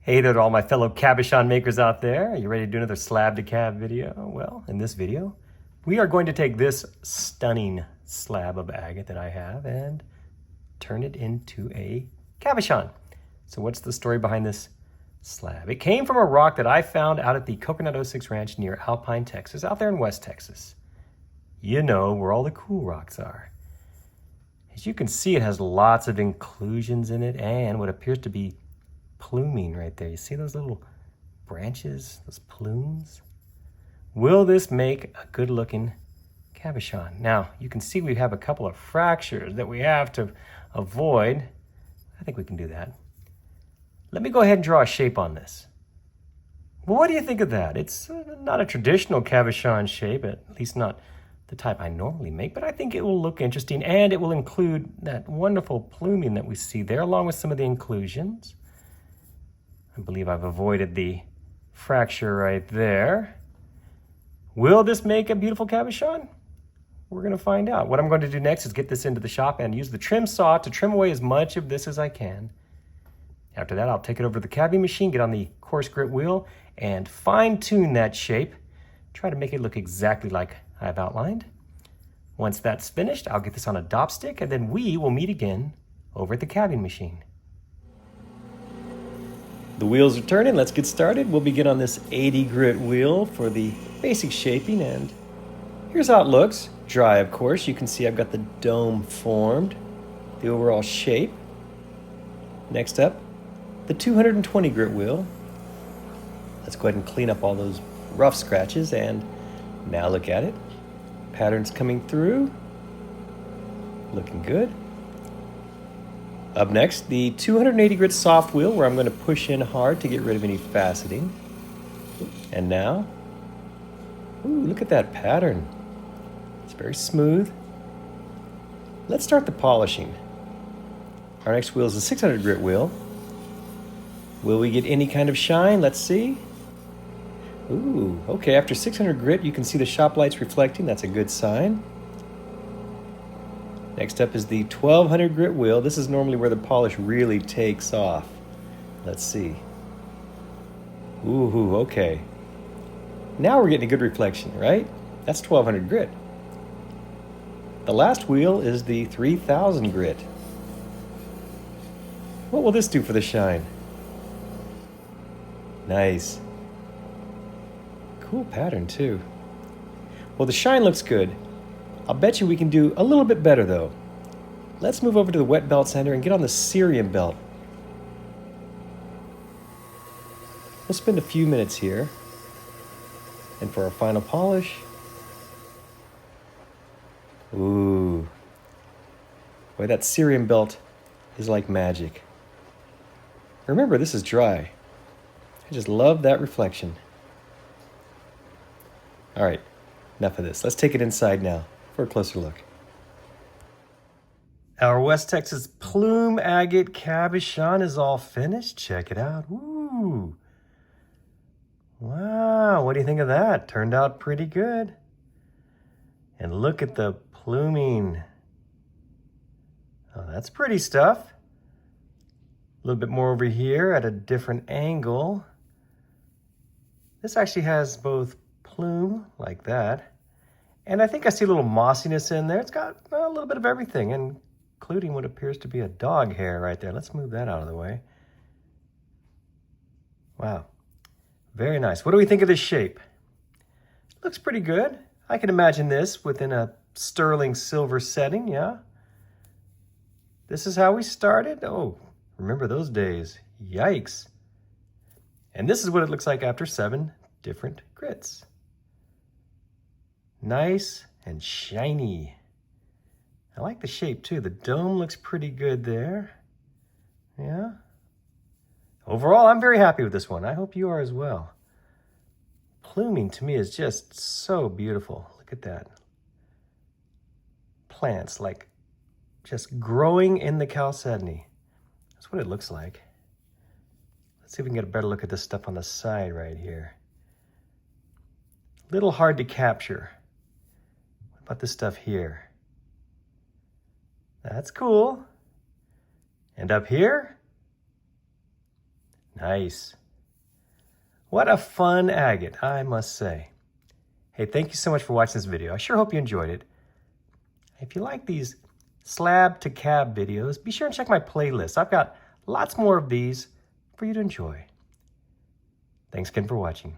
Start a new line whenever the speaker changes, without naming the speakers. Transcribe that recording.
Hey there to all my fellow cabochon makers out there. Are you ready to do another slab to cab video? Well, in this video, we are going to take this stunning slab of agate that I have and turn it into a cabochon. So what's the story behind this slab? It came from a rock that I found out at the Coconut 06 Ranch near Alpine, Texas, out there in West Texas. You know where all the cool rocks are. As you can see, it has lots of inclusions in it and what appears to be pluming right there. You see those little branches, those plumes? Will this make a good looking cabochon? Now, you can see we have a couple of fractures that we have to avoid. I think we can do that. Let me go ahead and draw a shape on this. Well, what do you think of that? It's not a traditional cabochon shape, at least not the type I normally make, but I think it will look interesting and it will include that wonderful pluming that we see there along with some of the inclusions. I believe I've avoided the fracture right there. Will this make a beautiful cabochon? We're going to find out. What I'm going to do next is get this into the shop and use the trim saw to trim away as much of this as I can. After that, I'll take it over to the cabbing machine, get on the coarse grit wheel, and fine-tune that shape. Try to make it look exactly like I've outlined. Once that's finished, I'll get this on a dop stick, and then we will meet again over at the cabbing machine. The wheels are turning, let's get started. We'll begin on this 80 grit wheel for the basic shaping, and here's how it looks. Dry, of course. You can see I've got the dome formed, the overall shape. Next up, the 220 grit wheel. Let's go ahead and clean up all those rough scratches, and now look at it. Patterns coming through, looking good. Up next, the 280 grit soft wheel, where I'm going to push in hard to get rid of any faceting. And now, ooh, look at that pattern. It's very smooth. Let's start the polishing. Our next wheel is the 600 grit wheel. Will we get any kind of shine? Let's see. Ooh, okay, after 600 grit, you can see the shop lights reflecting. That's a good sign. Next up is the 1200 grit wheel. This is normally where the polish really takes off. Let's see. Ooh, okay. Now we're getting a good reflection, right? That's 1200 grit. The last wheel is the 3000 grit. What will this do for the shine? Nice. Cool pattern too. Well, the shine looks good. I'll bet you we can do a little bit better though. Let's move over to the wet belt center and get on the cerium belt. We'll spend a few minutes here. And for our final polish, ooh, boy, that cerium belt is like magic. Remember, this is dry. I just love that reflection. All right, enough of this. Let's take it inside now for a closer look. Our West Texas Plume agate cabochon is all finished. Check it out. Ooh. Wow, what do you think of that? Turned out pretty good. And look at the pluming. Oh, that's pretty stuff. A little bit more over here at a different angle. This actually has both plume, like that, and I think I see a little mossiness in there. It's got a little bit of everything, including what appears to be a dog hair right there. Let's move that out of the way. Wow, very nice. What do we think of this shape? Looks pretty good. I can imagine this within a sterling silver setting, yeah? This is how we started? Oh, remember those days. Yikes. And this is what it looks like after 7 different grits. Nice and shiny. I like the shape too. The dome looks pretty good there. Yeah. Overall, I'm very happy with this one. I hope you are as well. Pluming to me is just so beautiful. Look at that. Plants like just growing in the chalcedony. That's what it looks like. Let's see if we can get a better look at this stuff on the side right here. Little hard to capture. What about this stuff here? That's cool. And up here? Nice. What a fun agate, I must say. Hey, thank you so much for watching this video. I sure hope you enjoyed it. If you like these slab to cab videos, be sure and check my playlist. I've got lots more of these for you to enjoy. Thanks again for watching.